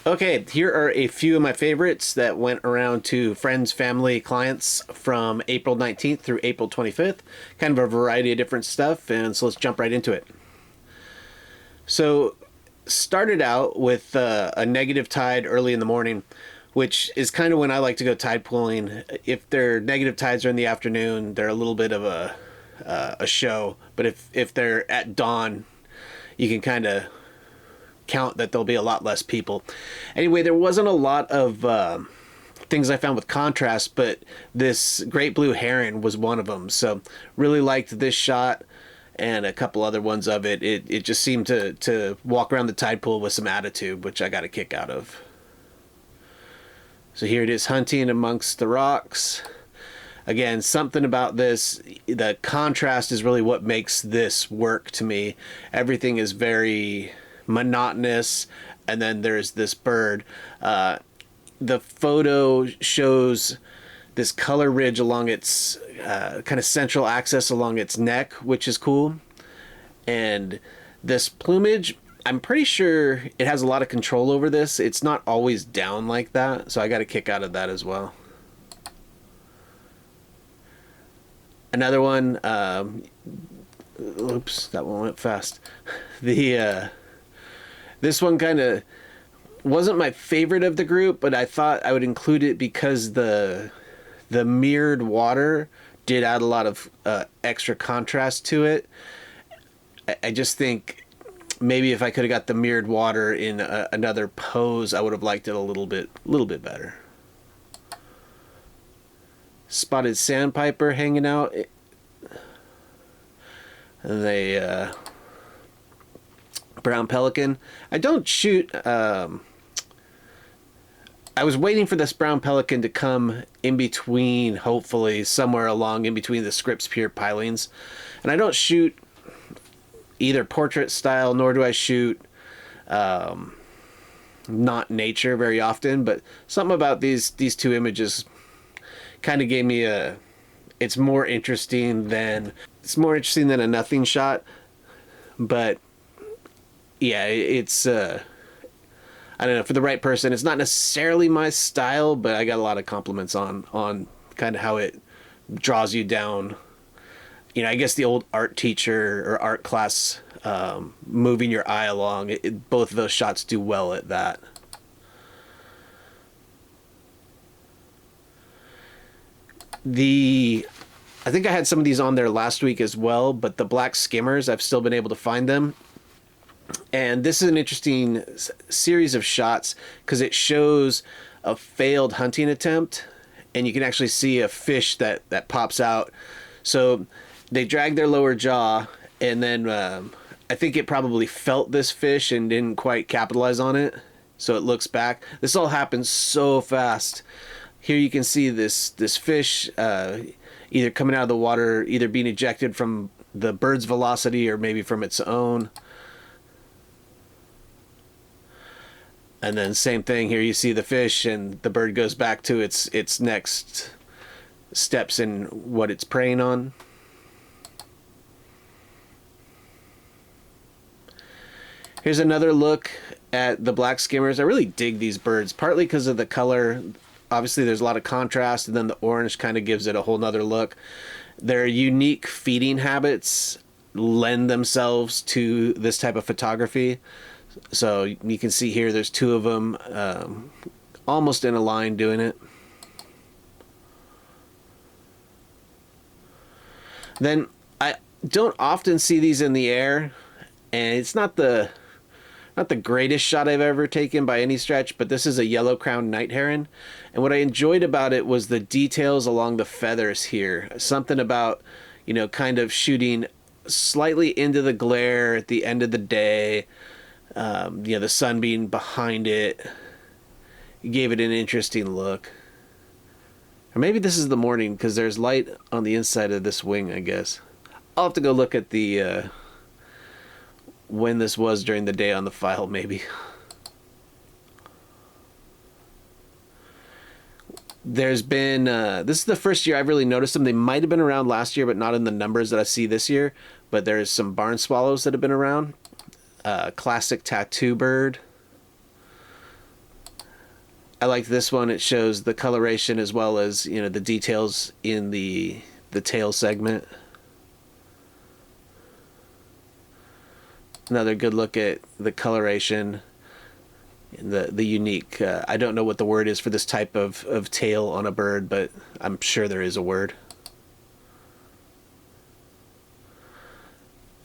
Okay, here are a few of my favorites that went around to friends, family, clients from April 19th through April 25th. Kind of a variety of different stuff, and so let's jump right into it. So, started out with a negative tide early in the morning, which is kind of when I like to go tide pooling. If their negative tides are in the afternoon, they're a little bit of a show, but if they're at dawn, you can kind of count that there'll be a lot less people. Anyway, there wasn't a lot of things I found with contrast, but this great blue heron was one of them. So really liked this shot and a couple other ones of it. It just seemed to walk around the tide pool with some attitude, which I got a kick out of. So here it is hunting amongst the rocks. Again, something about this, the contrast is really what makes this work to me. Everything is very monotonous, and then there's this bird. The photo shows this color ridge along its kind of central axis along its neck, which is cool. And this plumage, I'm pretty sure it has a lot of control over this. It's not always down like that, so I got a kick out of that as well. Another one, oops, that one went fast. The this one kind of wasn't my favorite of the group, but I thought I would include it because the mirrored water did add a lot of extra contrast to it. I just think maybe if I could have got the mirrored water in another pose, I would have liked it a little bit better. Spotted Sandpiper hanging out. They brown Pelican. I don't shoot. I was waiting for this brown Pelican to come in between, hopefully somewhere along in between the Scripps Pier pilings, and I don't shoot either portrait style nor do I shoot not nature very often. But something about these two images kind of gave me a. It's more interesting than a nothing shot, but yeah, it's I don't know, for the right person, it's not necessarily my style, but I got a lot of compliments on kind of how it draws you down. You know, I guess the old art teacher or art class moving your eye along, both of those shots do well at that. I think I had some of these on there last week as well, but the black skimmers, I've still been able to find them. And this is an interesting series of shots because it shows a failed hunting attempt, and you can actually see a fish that pops out. So they drag their lower jaw, and then I think it probably felt this fish and didn't quite capitalize on it. So it looks back. This all happens so fast. Here you can see this fish either coming out of the water, either being ejected from the bird's velocity or maybe from its own. And then same thing here, you see the fish and the bird goes back to its next steps in what it's preying on. Here's another look at the black skimmers. I really dig these birds, partly because of the color. Obviously there's a lot of contrast, and then the orange kind of gives it a whole nother look. Their unique feeding habits lend themselves to this type of photography. So you can see here there's two of them almost in a line doing it. Then I don't often see these in the air, and it's not the greatest shot I've ever taken by any stretch, but this is a yellow-crowned night heron. And what I enjoyed about it was the details along the feathers here. Something about, you know, kind of shooting slightly into the glare at the end of the day. You know, the sun being behind it. It gave it an interesting look. Or maybe this is the morning because there's light on the inside of this wing, I guess. I'll have to go look at the when this was during the day on the file, maybe. There's been this is the first year I've really noticed them. They might have been around last year, but not in the numbers that I see this year. But there's some barn swallows that have been around. Classic tattoo bird. I like this one. It shows the coloration as well as, you know, the details in the tail segment. Another good look at the coloration, the unique, I don't know what the word is for this type of tail on a bird, but I'm sure there is a word.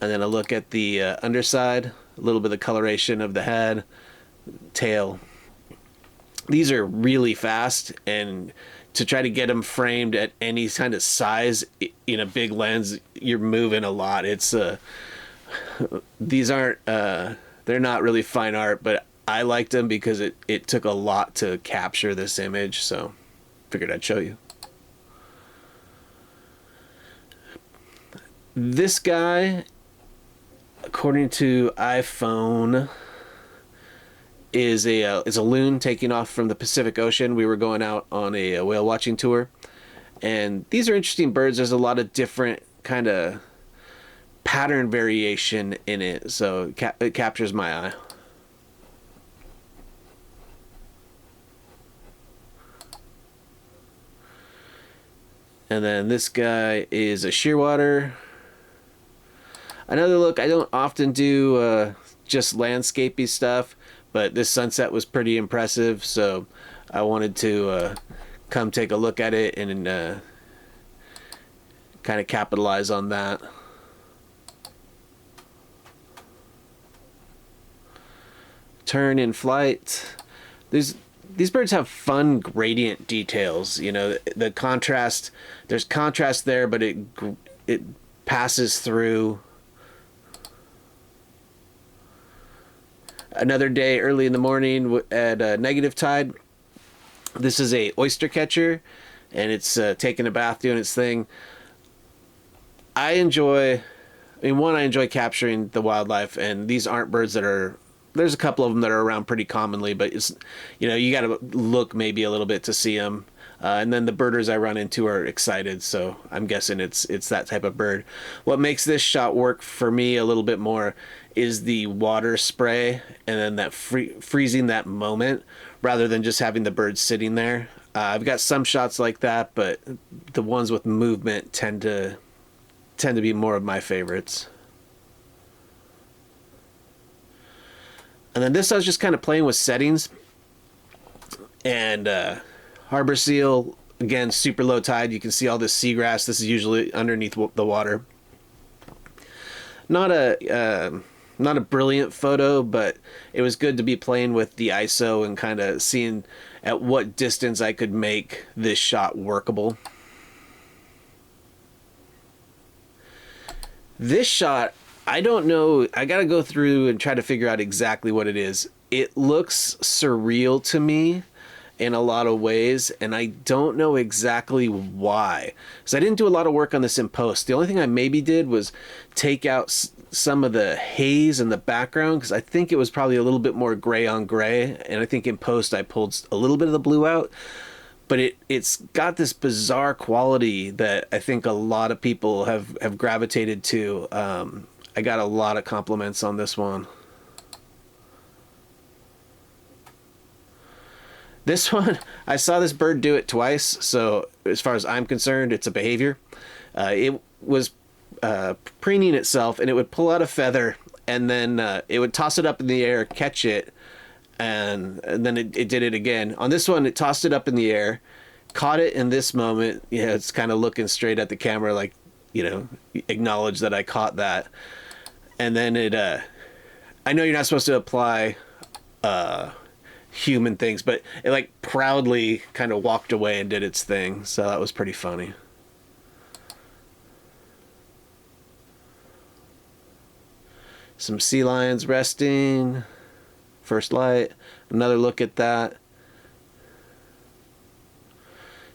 And then a look at the underside, a little bit of coloration of the head, tail. These are really fast, and to try to get them framed at any kind of size in a big lens, you're moving a lot. It's these aren't they're not really fine art, but I liked them because it took a lot to capture this image, so figured I'd show you. This guy, according to iPhone, is a loon taking off from the Pacific Ocean. We were going out on a whale watching tour, and these are interesting birds. There's a lot of different kind of pattern variation in it, so it captures my eye. And then this guy is a shearwater. Another look, I don't often do just landscapey stuff, but this sunset was pretty impressive, so I wanted to come take a look at it and kind of capitalize on that. Tern in flight. These birds have fun gradient details. You know, the contrast, there's contrast there, but it passes through. Another day early in the morning at negative tide. This is a oyster catcher, and it's taking a bath, doing its thing. I enjoy capturing the wildlife, and these aren't birds that are, there's a couple of them that are around pretty commonly, but it's, you know, you got to look maybe a little bit to see them. And then the birders I run into are excited, so I'm guessing it's that type of bird. What makes this shot work for me a little bit more is the water spray, and then that freezing that moment, rather than just having the bird sitting there. I've got some shots like that, but the ones with movement tend to be more of my favorites. And then this, I was just kind of playing with settings, and harbor seal, again, super low tide. You can see all this seagrass. This is usually underneath the water. Not a brilliant photo, but it was good to be playing with the ISO and kind of seeing at what distance I could make this shot workable. This shot, I don't know, I gotta go through and try to figure out exactly what it is. It looks surreal to me in a lot of ways, and I don't know exactly why, because I didn't do a lot of work on this in post. The only thing I maybe did was take out some of the haze in the background, because I think it was probably a little bit more gray on gray, and I think in post I pulled a little bit of the blue out, but it's got this bizarre quality that I think a lot of people have gravitated to. I got a lot of compliments on this one. This one, I saw this bird do it twice, so as far as I'm concerned, it's a behavior. It was preening itself, and it would pull out a feather, and then it would toss it up in the air, catch it, and then it did it again. On this one, it tossed it up in the air, caught it in this moment. Yeah, it's kind of looking straight at the camera, like, you know, acknowledge that I caught that. And then I know you're not supposed to apply human things, but it like proudly kind of walked away and did its thing, so that was pretty funny. Some sea lions resting, first light, another look at that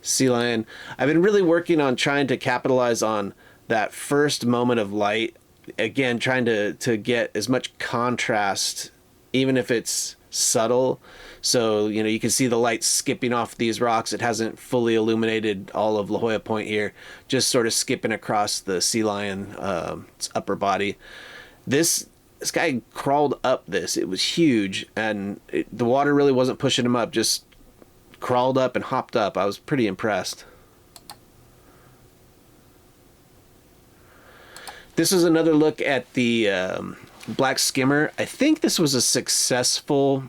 sea lion. I've been really working on trying to capitalize on that first moment of light, again trying to get as much contrast, even if it's subtle. So, you know, you can see the light skipping off these rocks. It hasn't fully illuminated all of La Jolla Point here, just sort of skipping across the sea lion upper body. This guy crawled up this. It was huge, and the water really wasn't pushing him up, just crawled up and hopped up. I was pretty impressed. This is another look at the black skimmer. I think this was a successful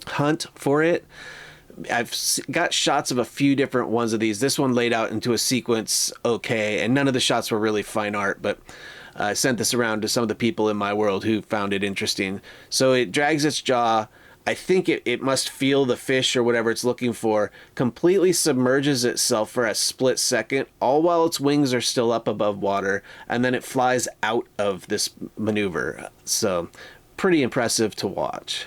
hunt for it. I've got shots of a few different ones of these. This one laid out into a sequence okay, and none of the shots were really fine art, but I sent this around to some of the people in my world who found it interesting. So it drags its jaw. I think it must feel the fish or whatever it's looking for, completely submerges itself for a split second, all while its wings are still up above water, and then it flies out of this maneuver. So pretty impressive to watch.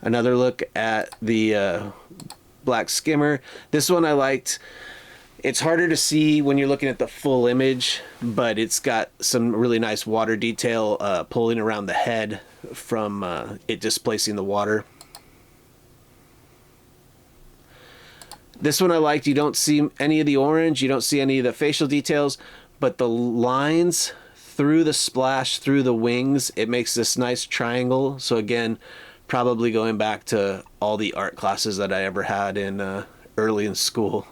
Another look at the black skimmer. This one I liked. It's harder to see when you're looking at the full image, but it's got some really nice water detail pulling around the head from it displacing the water. This one I liked. You don't see any of the orange, you don't see any of the facial details, but the lines through the splash, through the wings, it makes this nice triangle. So again, probably going back to all the art classes that I ever had in early in school.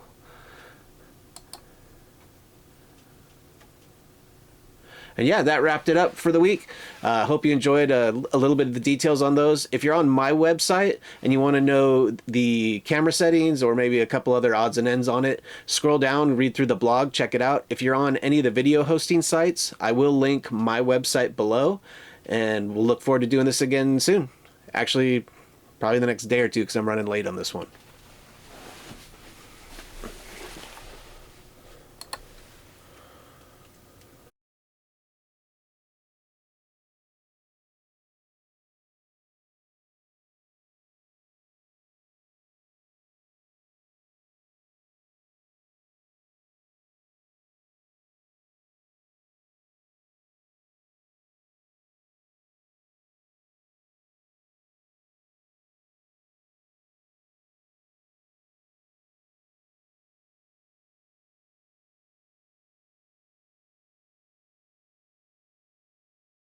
And yeah, that wrapped it up for the week. Hope you enjoyed a little bit of the details on those. If you're on my website and you want to know the camera settings or maybe a couple other odds and ends on it, scroll down, read through the blog, check it out. If you're on any of the video hosting sites, I will link my website below, and we'll look forward to doing this again soon. Actually, probably the next day or two because I'm running late on this one.